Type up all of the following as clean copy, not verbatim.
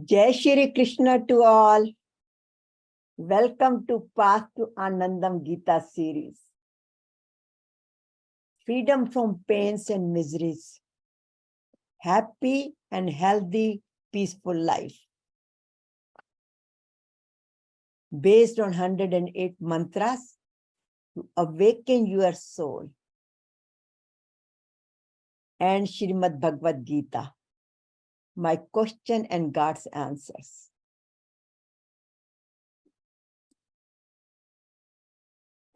Jai Shri Krishna to all. Welcome to Path to Anandam Gita series. Freedom from pains and miseries. Happy and healthy, peaceful life. Based on 108 mantras to awaken your soul. And Srimad Bhagavad Gita. My question and God's answers.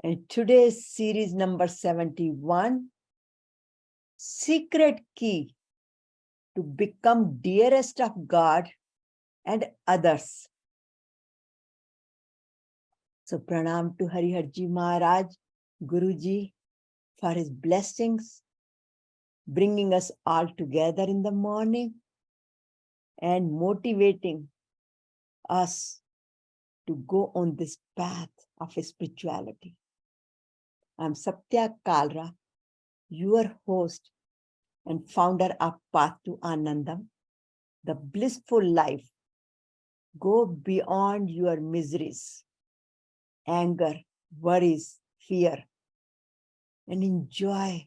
And today's series number 71, Secret Key to Become Dearest of God and Others. So pranam to Hariharji Maharaj, Guruji, for his blessings, bringing us all together in the morning and motivating us to go on this path of spirituality. I'm Satya Kalra, your host and founder of Path to Anandam, the blissful life. Go beyond your miseries, anger, worries, fear, and enjoy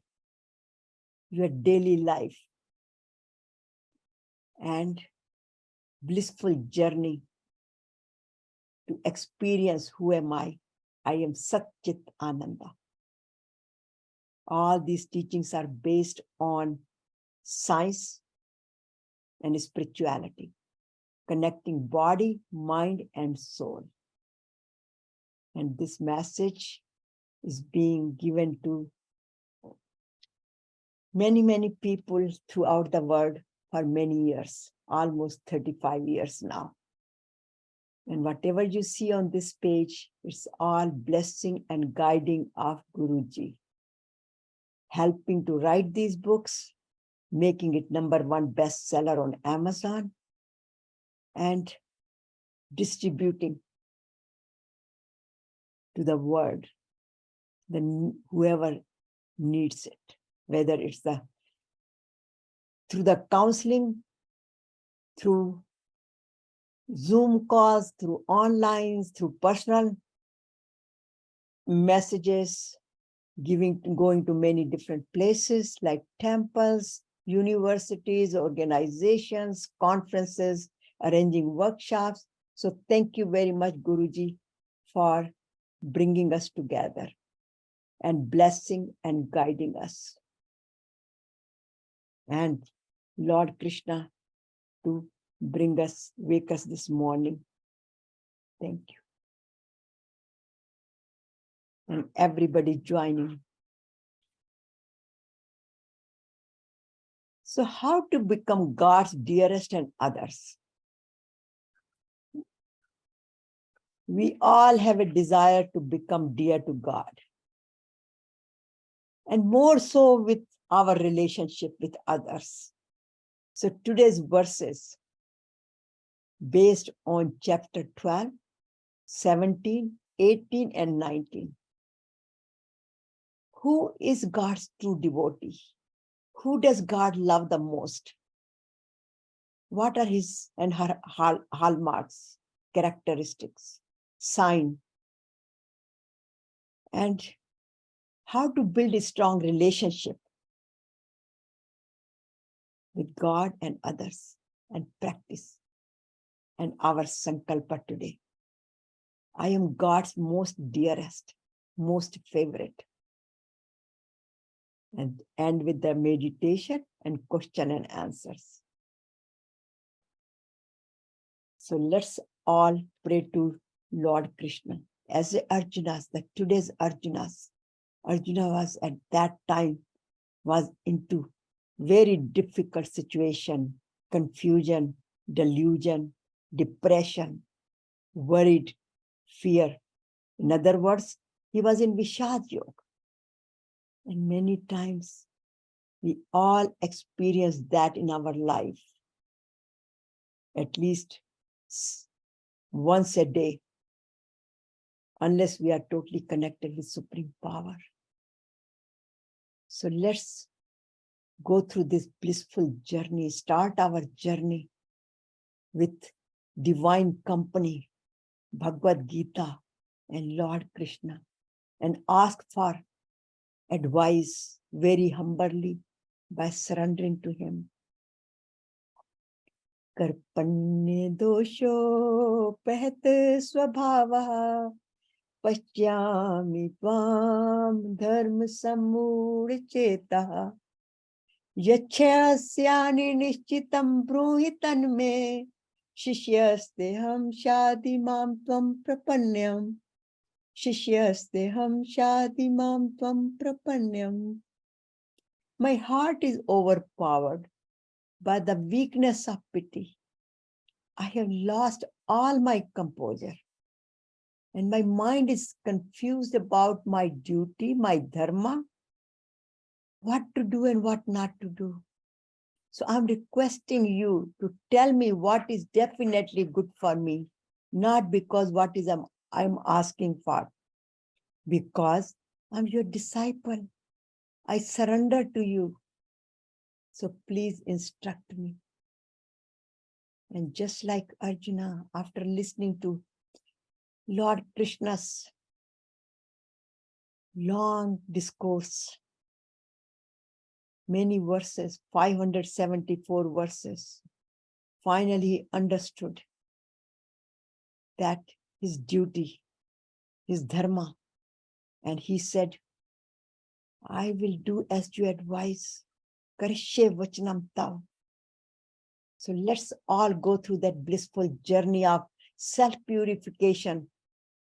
your daily life and blissful journey to experience who am I. I am Satchit Ananda. All these teachings are based on science and spirituality, connecting body, mind, and soul. And this message is being given to many people throughout the world for many years, almost 35 years now. And whatever you see on this page, it's all blessing and guiding of Guruji, helping to write these books, making it #1 bestseller on Amazon, and distributing to the world, whoever needs it, whether it's through the counseling, through Zoom calls, through online, through personal messages, going to many different places like temples, universities, organizations, conferences, arranging workshops. So thank you very much, Guruji, for bringing us together and blessing and guiding us. And Lord Krishna to wake us this morning. Thank you. And everybody joining. So how to become God's dearest and others? We all have a desire to become dear to God. And more so with our relationship with others. So today's verses, based on chapter 12, 17, 18, and 19. Who is God's true devotee? Who does God love the most? What are his and her hallmarks, characteristics, sign? And how to build a strong relationship with God and others and practice. And our sankalpa today. I am God's most dearest, most favorite. And end with the meditation and question and answers. So let's all pray to Lord Krishna. As Arjunas, today's Arjunas, Arjuna was at that time was into very difficult situation, confusion, delusion, depression, worried, fear. In other words, he was in Vishad Yoga. And many times we all experience that in our life, at least once a day, unless we are totally connected with Supreme Power. So let's go through this blissful journey, start our journey with divine company, Bhagavad Gita and Lord Krishna, and ask for advice very humbly by surrendering to him. Karpanye dosho pahat swabhava pasyami tvam dharma samudcheta yachasyani nishchitam bruhitan me shishyasteham shadimam tvam prapanyam shishyasteham shadimam tvam prapanyam. My heart is overpowered by the weakness of pity. I have lost all my composure, and my mind is confused about my duty, my dharma, what to do and what not to do. So I'm requesting you to tell me what is definitely good for me, not because what is I'm asking for, because I'm your disciple. I surrender to you. So please instruct me. And just like Arjuna, after listening to Lord Krishna's long discourse, many verses, 574 verses, finally he understood that his duty, his dharma, and he said, I will do as you advise. Karishye vachanam tav. So let's all go through that blissful journey of self-purification,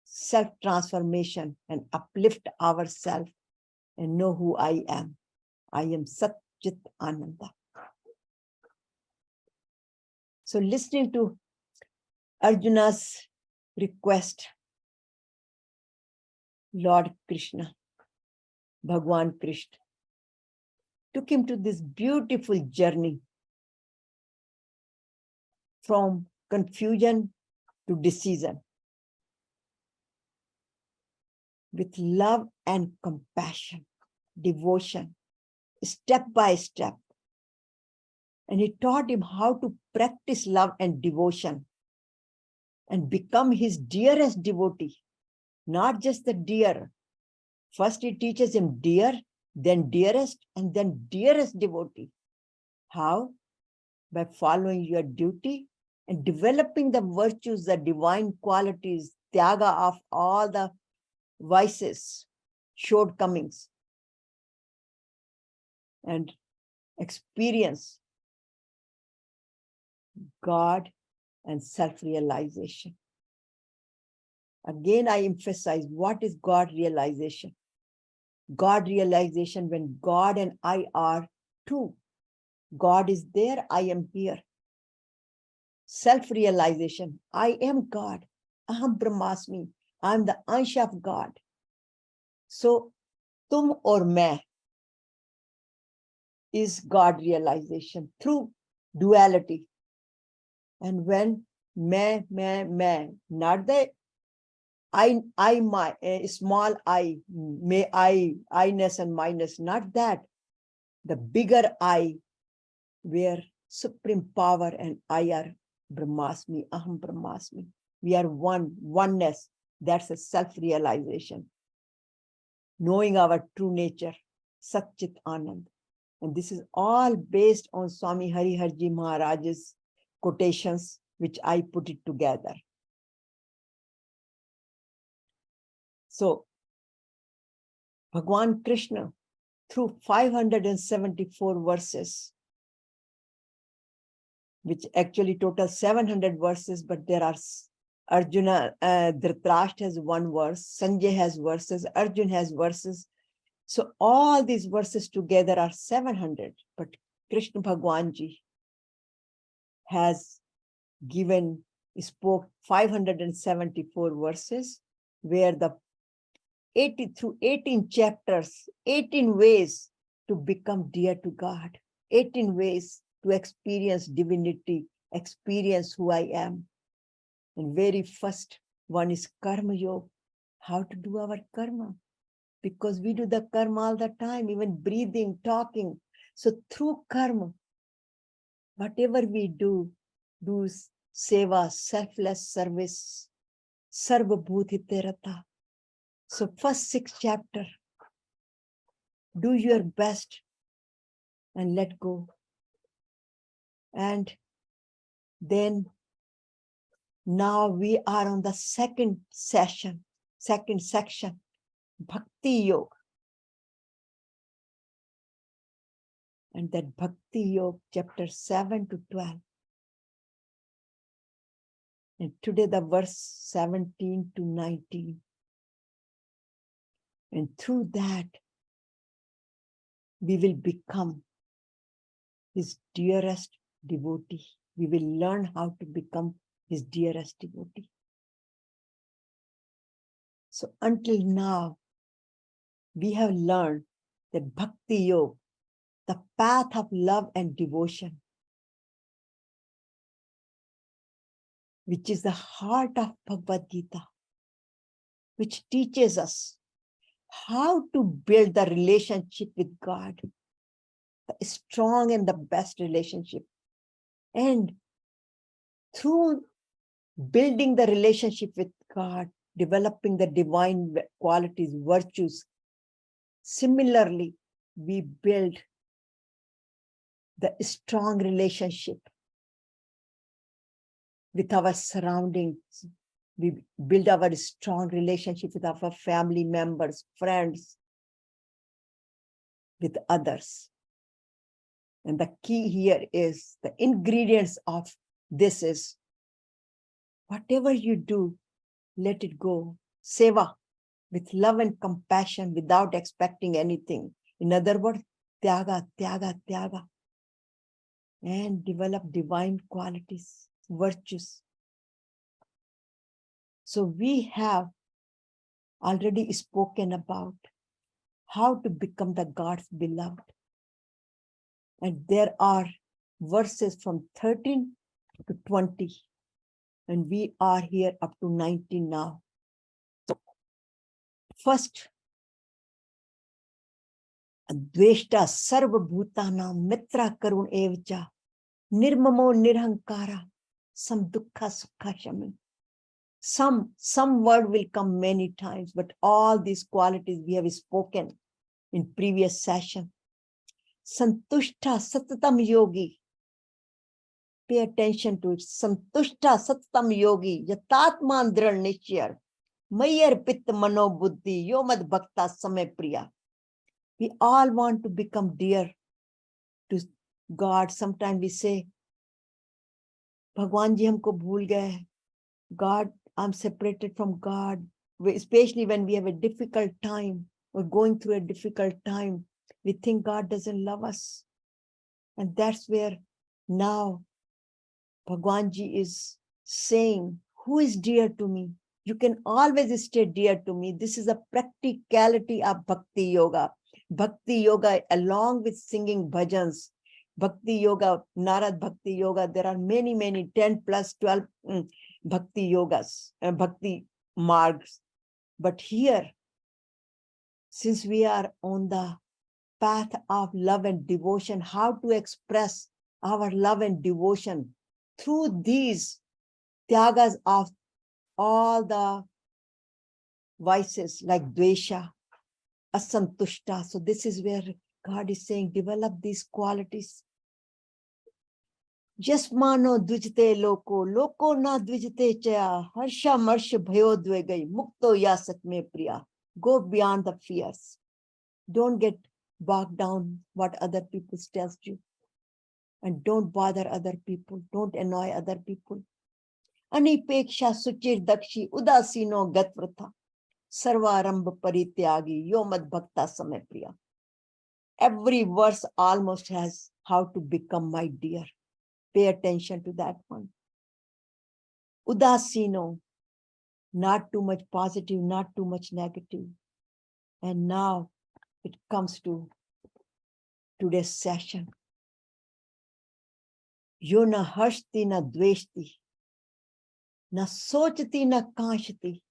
self-transformation, and uplift ourselves and know who I am. I am Sat Chit Ananda. So listening to Arjuna's request, Lord Krishna, Bhagwan Krishna, took him to this beautiful journey from confusion to decision with love and compassion, devotion, step by step. And he taught him how to practice love and devotion and become his dearest devotee, not just the dear. First he teaches him dear, then dearest, and then dearest devotee. How? By following your duty and developing the virtues, the divine qualities, tyaga of all the vices, shortcomings, and experience God and self-realization. Again, I emphasize, what is God realization? God realization when God and I are two. God is there, I am here. Self-realization, I am God. Aham Brahmasmi. I am the Ansh of God. So, tum or main is God realization through duality. And when main, not the my small I, may I-ness and minus, not that. The bigger I, where supreme power and I are Brahmasmi, Aham Brahmasmi. We are one, oneness. That's a self-realization. Knowing our true nature, Sat Chit Anand. And this is all based on Swami Hariharji Maharaj's quotations, which I put it together. So, Bhagwan Krishna, through 574 verses, which actually total 700 verses, but there are Arjuna, Dhritarashtra has one verse, Sanjay has verses, Arjun has verses. So all these verses together are 700, but Krishna Bhagwanji has spoke 574 verses, where the 18 chapters, 18 ways to become dear to God, 18 ways to experience divinity, experience who I am. And very first one is karma yoga, how to do our karma, because we do the karma all the time, even breathing, talking. So through karma, whatever we do seva, selfless service, sarvabhutite rata. So first 6 chapter, do your best and let go. And then now we are on the second section, Bhakti Yoga. And that Bhakti Yoga, chapter 7 to 12. And today the verse 17 to 19. And through that, we will become his dearest devotee. We will learn how to become his dearest devotee. So until now, we have learned that Bhakti Yoga, the path of love and devotion, which is the heart of Bhagavad Gita, which teaches us how to build the relationship with God, the strong and the best relationship. And through building the relationship with God, developing the divine qualities, virtues, similarly, we build the strong relationship with our surroundings. We build our strong relationship with our family members, friends, with others. And the key here is the ingredients of this is whatever you do, let it go. Seva, with love and compassion without expecting anything. In other words, tyaga, tyaga, tyaga. And develop divine qualities, virtues. So we have already spoken about how to become the God's beloved. And there are verses from 13 to 20. And we are here up to 19 now. So first, Dveshta sarva bhutana mitra karun evcha nirmamo nirhankara sam dukkha sukha shami. Some word will come many times, but all these qualities we have spoken in previous session. Santushta satatam yogi. Pay attention to it. Santushta satatam yogi. Yatatman dral nishya. Mayar pit mano buddhi. Yomad bhakta samay priya. We all want to become dear to God. Sometimes we say, Bhagwan ji humko bhul gaye. God, I'm separated from God. Especially when we have a difficult time or going through a difficult time, we think God doesn't love us. And that's where now Bhagwan ji is saying, who is dear to me? You can always stay dear to me. This is a practicality of Bhakti Yoga. Bhakti Yoga, along with singing bhajans, Bhakti Yoga, Narad Bhakti Yoga, there are many, 10 plus 12 Bhakti Yogas, Bhakti margs. But here, since we are on the path of love and devotion, how to express our love and devotion through these tyagas of all the vices like dvesha, asantushta. So this is where God is saying, develop these qualities. Jasmano dvijte loko na dvijte chaya, harsha marsha bhayo dvegai, mukto yasak me priya. Go beyond the fears. Don't get bogged down what other people tells you. And don't bother other people. Don't annoy other people. Anipeksha suchir dakshi udasino gatvrtha. Sarvarambha parityagi yomad bhakta samay priya. Every verse almost has how to become my dear. Pay attention to that one. Udasino, not too much positive, not too much negative. And now it comes to today's session. Yo na harshti na dveshti, na sochti na kanshti,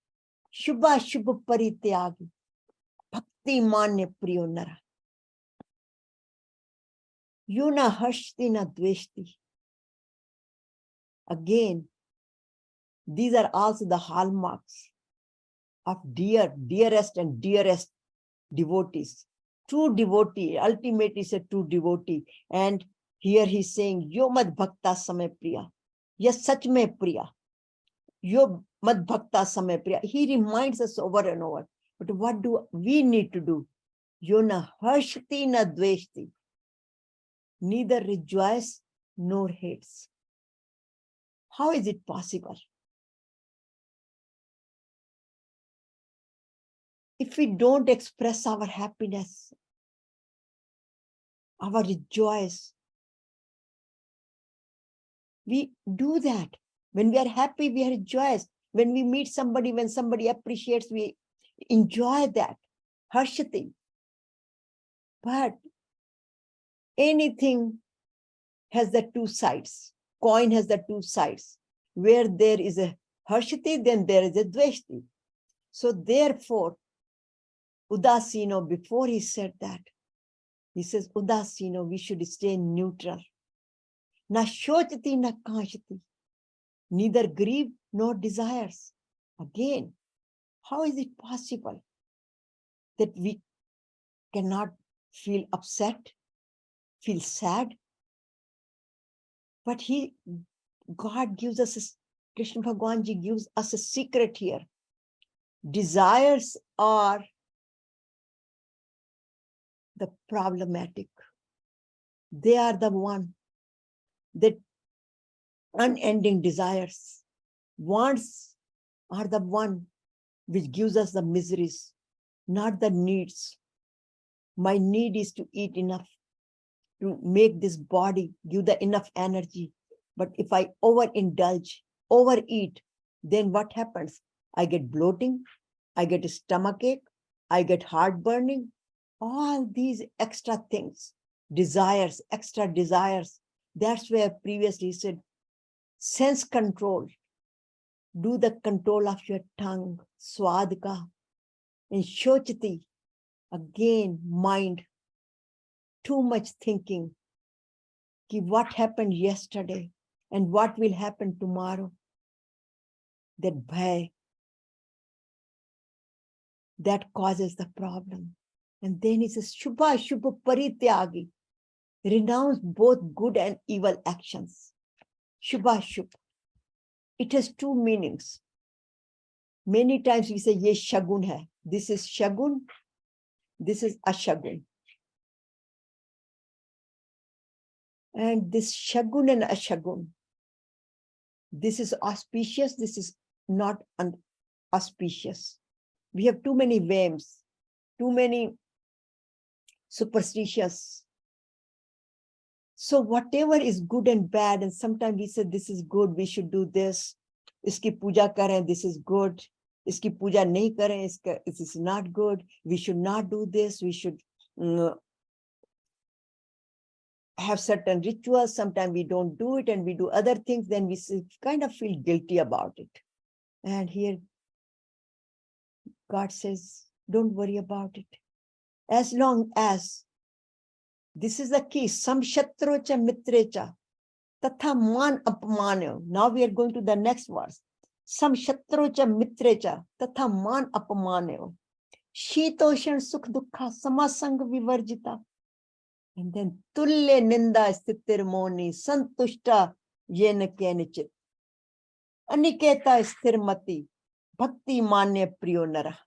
shubha shubha parityagi, bhakti manya priyo nara. Yo na harshti na dveshti. Again, These are also the hallmarks of dearest and dearest devotees. True devotee, ultimately is a true devotee. And here he's saying, Yo mad bhakta samay priya. Yes, sach mein priya. Yo mad bhakta samay priya. He reminds us over and over. But what do we need to do? Yo na harshti na dveshti. Neither rejoice nor hates. How is it possible? If we don't express our happiness, our rejoice, we do that. When we are happy, we rejoice. When we meet somebody, when somebody appreciates, we enjoy that. Harshati. But anything has the two sides. Coin has the two sides. Where there is a harshati, then there is a dveshti. So therefore, Udasino, before he said that, he says, Udasino, we should stay neutral. Na shochati, na kanchati. Neither grieve nor desires. Again, how is it possible that we cannot feel upset, feel sad? But God gives us, Krishna Bhagwanji gives us a secret here. Desires are the problematic. They are the one that unending desires. Wants are the one which gives us the miseries, not the needs. My need is to eat enough, to make this body give the enough energy. But if I overindulge, overeat, then what happens? I get bloating, I get a stomachache, I get heartburning, all these extra things, desires, extra desires. That's where previously he said, sense control. Do the control of your tongue, swadka, and shochati, again, mind, too much thinking. What happened yesterday and what will happen tomorrow? That bhai, that causes the problem. And then he says, Shubha Shubha Parityagi, renounce both good and evil actions. Shubha Shubha. It has two meanings. Many times we say, Ye shagun hai. This is shagun, this is ashagun. And this shagun and ashagun, this is auspicious, this is not auspicious. We have too many whims, too many superstitious. So whatever is good and bad, and sometimes we say this is good, we should do this. Iski puja karen, this is good. Iski puja nahi karen, this is not good. We should not do this. We should have certain rituals. Sometimes we don't do it and we do other things. Then we kind of feel guilty about it. And here God says, don't worry about it. As long as, this is the key, samshatrocha mitrecha, tatha man apamano. Now we are going to the next verse. Samshatrocha mitrecha, tatha man apamano. Shitoshan sukh dukha samasang vivarjita. And then tulle ninda stitir moni santushta yena kenichit. Aniketa sthirmati bhakti manya priyo nara.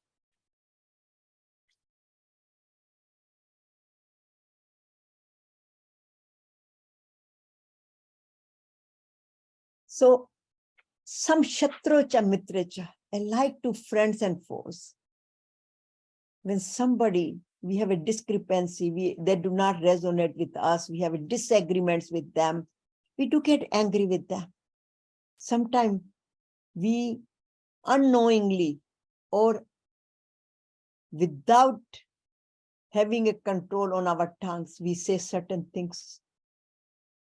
So, some shatrocha mitracha, alike to friends and foes. When somebody, we have a discrepancy, they do not resonate with us, we have disagreements with them, we do get angry with them. Sometimes we unknowingly or without having a control on our tongues, we say certain things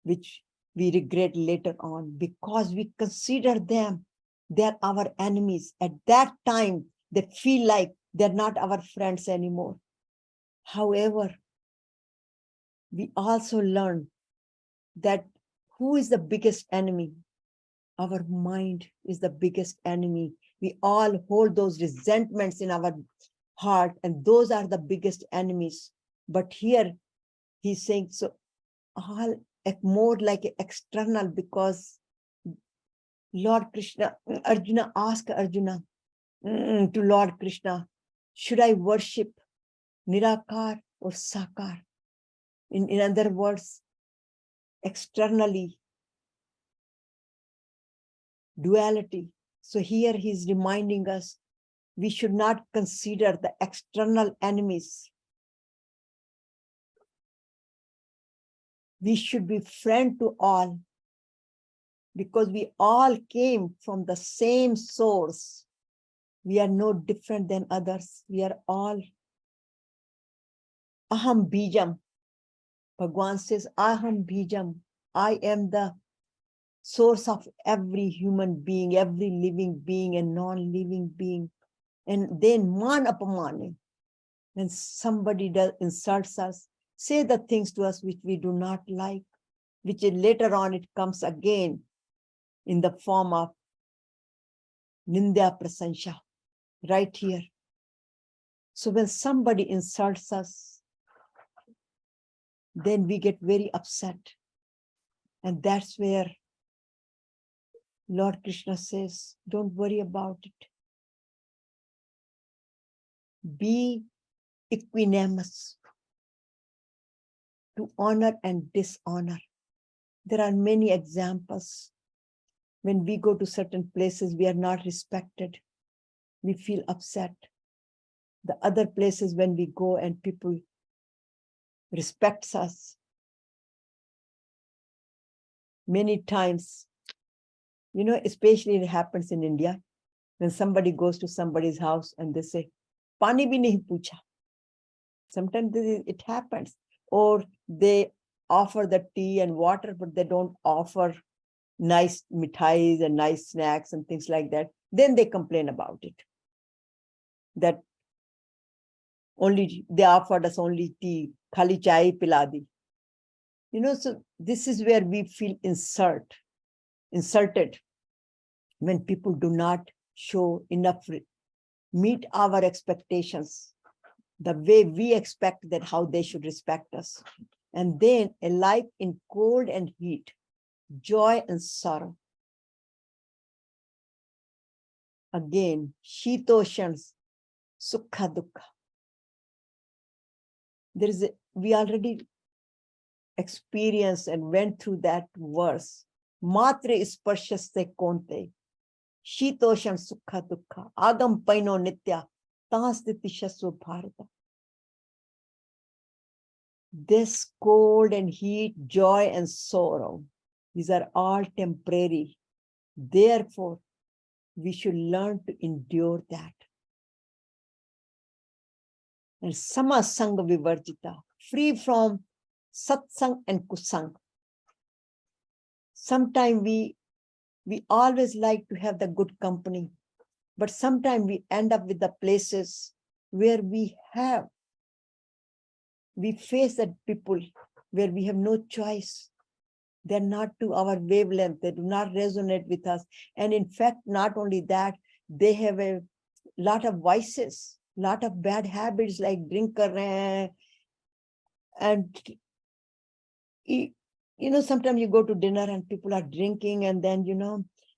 which we regret later on because we consider them, they're our enemies. At that time, they feel like they're not our friends anymore. However, we also learn that who is the biggest enemy? Our mind is the biggest enemy. We all hold those resentments in our heart, and those are the biggest enemies. But here he's saying, so all more like external, because Lord Krishna, Arjuna asked Arjuna to Lord Krishna, should I worship Nirakar or Sakar? In other words, externally, duality. So here he's reminding us, we should not consider the external enemies. We should be friend to all, because we all came from the same source. We are no different than others. We are all aham bijam. Bhagwan says, aham bijam. I am the source of every human being, every living being and non-living being. And then man apamane. When somebody insults us, say the things to us which we do not like, which later on it comes again in the form of nindya prasansha, right here. So when somebody insults us, then we get very upset. And that's where Lord Krishna says, don't worry about it. Be equanimous to honor and dishonor. There are many examples. When we go to certain places, we are not respected. We feel upset. The other places when we go and people respects us, many times, especially it happens in India, when somebody goes to somebody's house and they say, Pani bhi nahi pucha. Sometimes it happens. Or they offer the tea and water, but they don't offer nice mithais and nice snacks and things like that. Then they complain about it. That only they offered us only tea, khali chai piladi. So this is where we feel insulted when people do not show enough, meet our expectations, the way we expect that how they should respect us. And then alike in cold and heat, joy and sorrow. Again, shitoshans, sukha dukkha. We already experienced and went through that verse. Matre sparshasya konte, shitoshan sukha dukkha, agam paino nitya, tasthiti shasva bharata. This cold and heat, joy and sorrow, these are all temporary. Therefore, we should learn to endure that. And samasanga vivarjita, free from satsang and kusang. Sometimes we always like to have the good company, but sometimes we end up with the places where we face that people where we have no choice. They're not to our wavelength. They do not resonate with us. And in fact, not only that, they have a lot of vices, lot of bad habits like drink kar rahe hain. And sometimes you go to dinner and people are drinking and then,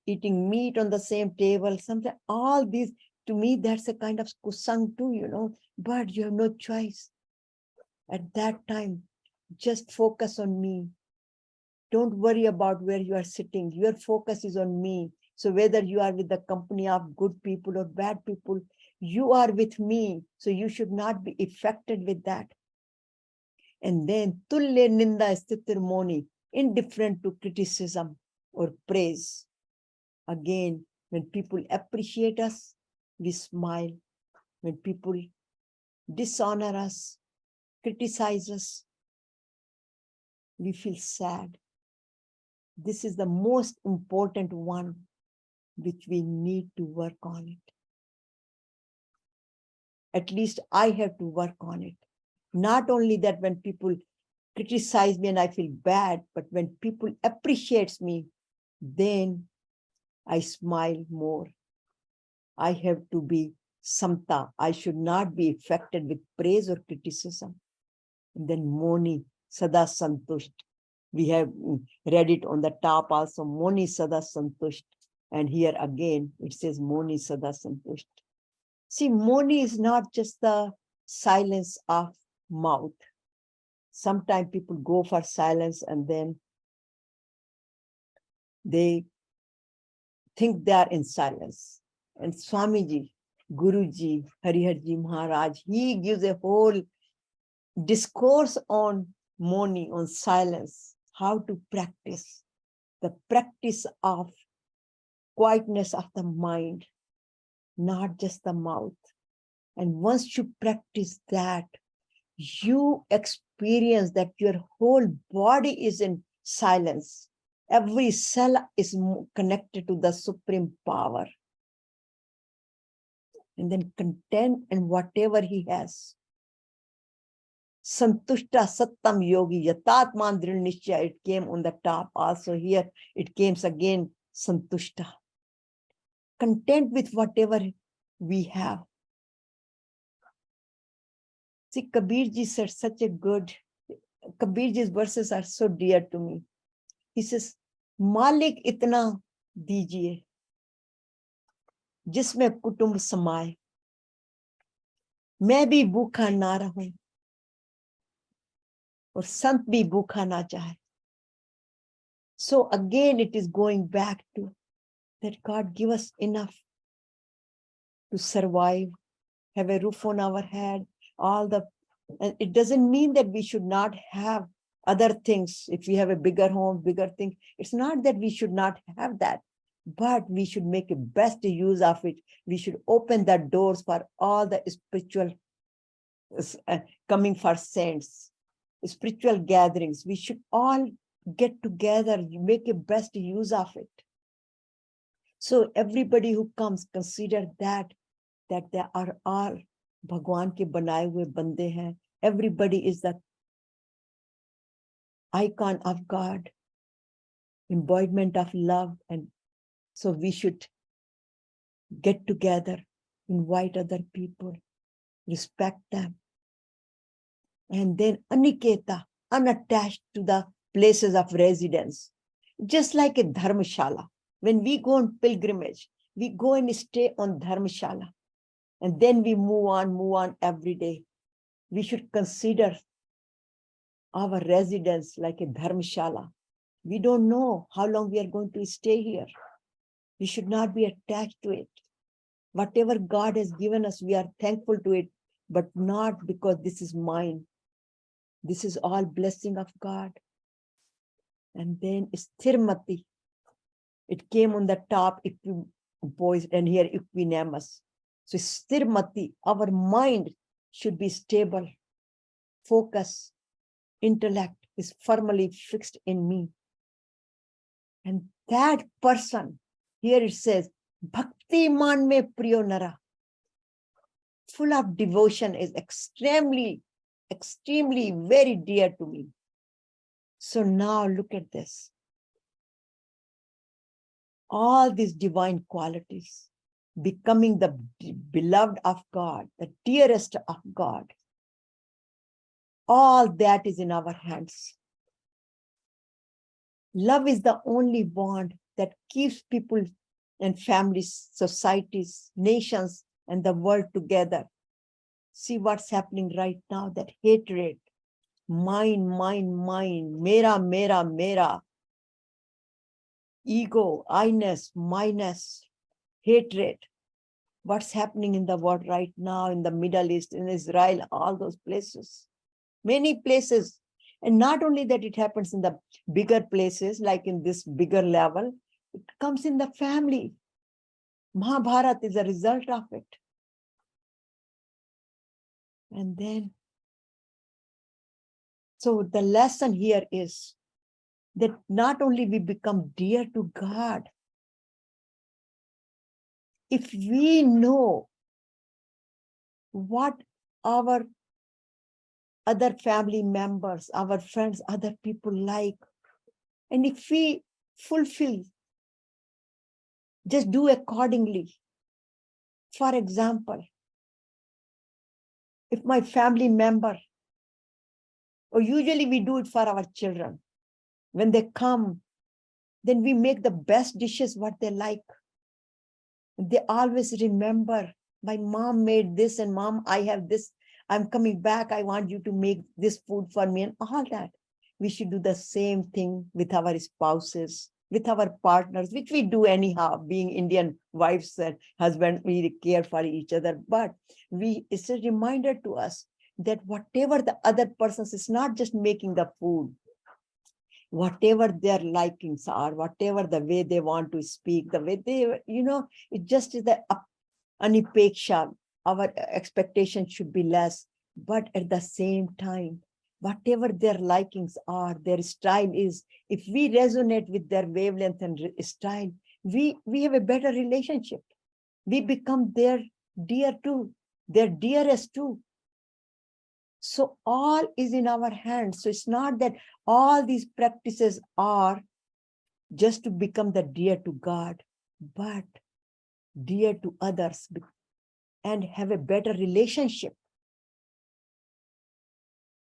eating meat on the same table. Sometimes all these, to me, that's a kind of kusang too, but you have no choice. At that time, just focus on me. Don't worry about where you are sitting. Your focus is on me. So whether you are with the company of good people or bad people, you are with me. So you should not be affected with that. And then tulya ninda stitir moni, indifferent to criticism or praise. Again, when people appreciate us, we smile. When people dishonor us, criticize us, we feel sad. This is the most important one which we need to work on it. At least I have to work on it. Not only that when people criticize me and I feel bad, but when people appreciate me, then I smile more. I have to be samta. I should not be affected with praise or criticism. And then Moni Sada Santusht. We have read it on the top also, Moni Sada Santusht. And here again, it says Moni Sada Santusht. See, Moni is not just the silence of mouth. Sometimes people go for silence and then they think they are in silence. And Swamiji, Guruji, Hariharji Maharaj, he gives a whole discourse on Moni, on silence, how to practice. The practice of quietness of the mind, not just the mouth. And once you practice that, you experience that your whole body is in silence. Every cell is connected to the supreme power. And then content in whatever he has. Santushta Sattam Yogi Yatatman Dhril Nishya. It came on the top also. Here it came again Santushta. Content with whatever we have. See, Kabirji said such a good, Kabirji's verses are so dear to me. He says, Malik itna dijiye, jisme kutumb samaye, मैं भी भूखा ना रहूं और संत भी भूखा ना चाहे. So again, it is going back to that God give us enough to survive, have a roof on our head, and it doesn't mean that we should not have other things. If we have a bigger home, bigger thing, it's not that we should not have that, but we should make the best use of it. We should open the doors for all the spiritual coming for saints, spiritual gatherings. We should all get together, make a best use of it. So everybody who comes, consider that they are all Bhagwan ke banaye hue bande hain. Everybody is the icon of God, embodiment of love. And so we should get together, invite other people, respect them. And then aniketa, unattached to the places of residence. Just like a dharmashala. When we go on pilgrimage, we go and stay on dharmashala. And then we move on every day. We should consider our residence like a dharmashala. We don't know how long we are going to stay here. We should not be attached to it. Whatever God has given us, we are thankful to it, but not because this is mine. This is all blessing of God. And then sthirmati. It came on the top, poised, and here equanimous. So sthirmati, our mind should be stable. Focus, intellect is firmly fixed in me. And that person, here it says, Bhakti man me priyo nara. Full of devotion is extremely, very dear to me. So now look at this. All these divine qualities, becoming the beloved of God, the dearest of God, all that is in our hands. Love is the only bond that keeps people and families, societies, nations, and the world together. See what's happening right now, that hatred, mine, mera, mera, ego, I-ness, minus, hatred. What's happening in the world right now, in the Middle East, in Israel, all those places, many places. And not only that, it happens in the bigger places, like in this bigger level, it comes in the family. Mahabharata is a result of it. And then, so the lesson here is that not only we become dear to God, if we know what our other family members, our friends, other people like, and if we fulfill Just do accordingly. For example, if my family member, or usually we do it for our children, when they come, then we make the best dishes what they like. They always remember, my mom made this, and mom, I have this. I'm coming back. I want you to make this food for me, and all that. We should do the same thing with our spouses, with our partners, which we do anyhow. Being Indian wives and husbands, we care for each other. But it's a reminder to us that whatever the other persons is not just making the food, whatever their likings are, whatever the way they want to speak, the way they, it just is the anipeksha. Our expectation should be less, but at the same time, whatever their likings are, their style is, if we resonate with their wavelength and style, we have a better relationship. We become their dear too, their dearest too. So all is in our hands. So it's not that all these practices are just to become the dear to God, but dear to others and have a better relationship.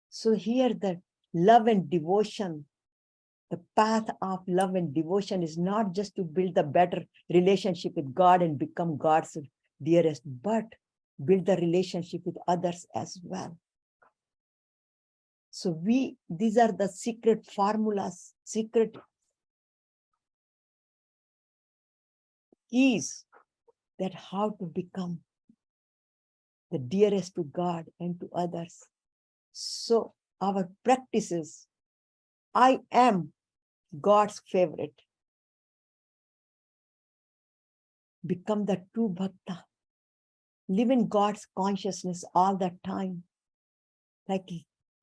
So here the love and devotion, the path of love and devotion is not just to build a better relationship with God and become God's dearest, but build the relationship with others as well. So these are the secret formulas, secret keys that how to become the dearest to God and to others. So our practices, I am God's favorite. Become the true bhakta. Live in God's consciousness all the time. Like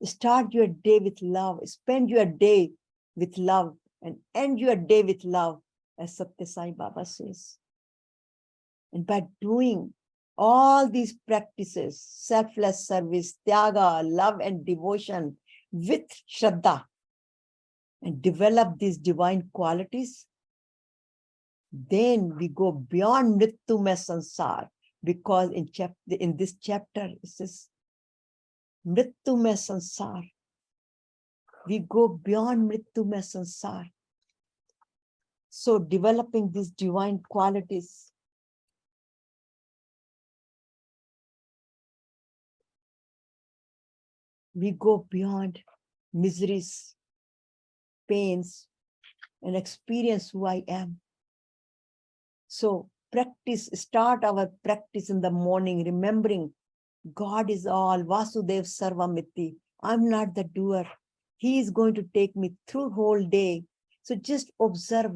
start your day with love, spend your day with love, and end your day with love, as Satya Sai Baba says. And by doing all these practices, selfless service, tyaga, love and devotion with Shraddha, and develop these divine qualities, then we go beyond Mrityu mein sansar, because in this chapter it says Mrityu mein sansar. We go beyond Mrityu mein sansar. So developing these divine qualities, we go beyond miseries, pains, and experience who I am. So start our practice in the morning, remembering God is all, Vasudev Sarvamiti. I'm not the doer. He is going to take me through whole day. So just observe,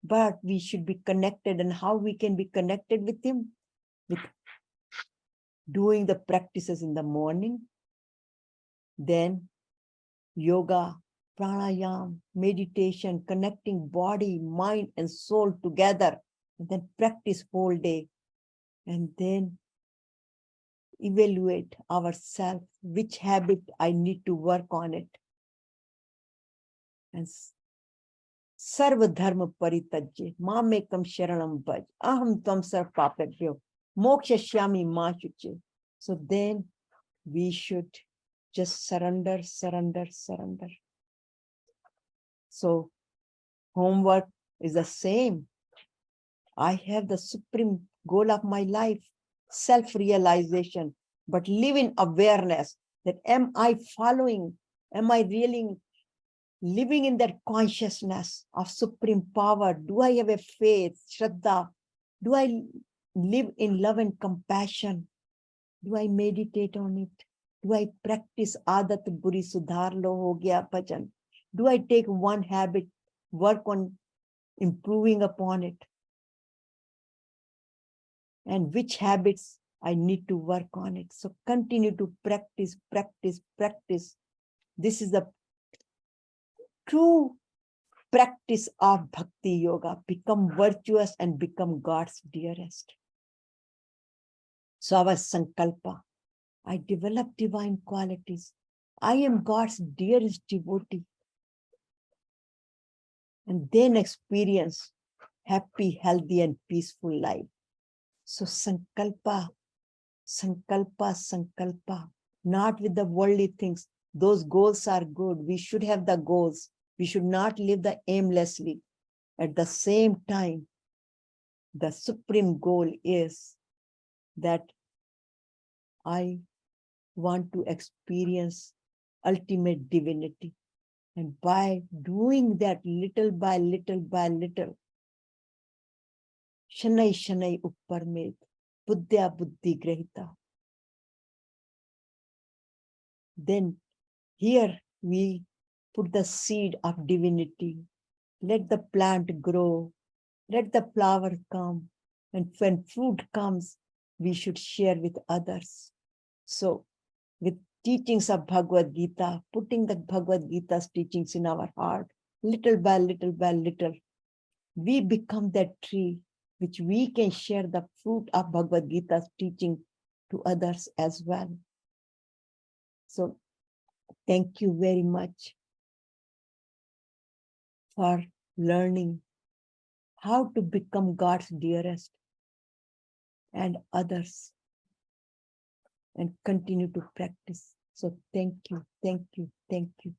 but we should be connected. And how we can be connected with him? With doing the practices in the morning, then yoga, pranayam, meditation, connecting body, mind, and soul together, and then practice whole day, and then evaluate ourselves, which habit I need to work on it. And sarva dharma paritajya, mamekam sharanam bhaj, aham tvam sarv papabhyo, mokshashyami ma shuche. So then we should just surrender, surrender, surrender. So homework is the same. I have the supreme goal of my life, self-realization, but live in awareness that am I following, am I really living in that consciousness of supreme power? Do I have a faith, Shraddha? Do I live in love and compassion? Do I meditate on it? Do I practice adat buri sudhar lo ho gaya bhajan? Do I take one habit, work on improving upon it? And which habits I need to work on it? So continue to practice, practice, practice. This is the true practice of bhakti yoga. Become virtuous and become God's dearest. So our sankalpa, I develop divine qualities. I am God's dearest devotee. And then experience happy, healthy, and peaceful life. So sankalpa, sankalpa, sankalpa, not with the worldly things. Those goals are good. We should have the goals. We should not live the aimlessly. At the same time, the supreme goal is that I want to experience ultimate divinity. And by doing that little by little by little, Shanai Shanai Uppar Med, Buddhya Buddhi Grahita. Then here we put the seed of divinity. Let the plant grow. Let the flower come. And when food comes, we should share with others. So with teachings of Bhagavad Gita, putting the Bhagavad Gita's teachings in our heart, little by little by little, we become that tree which we can share the fruit of Bhagavad Gita's teaching to others as well. So thank you very much for learning how to become God's dearest and others and continue to practice. So thank you, thank you, thank you.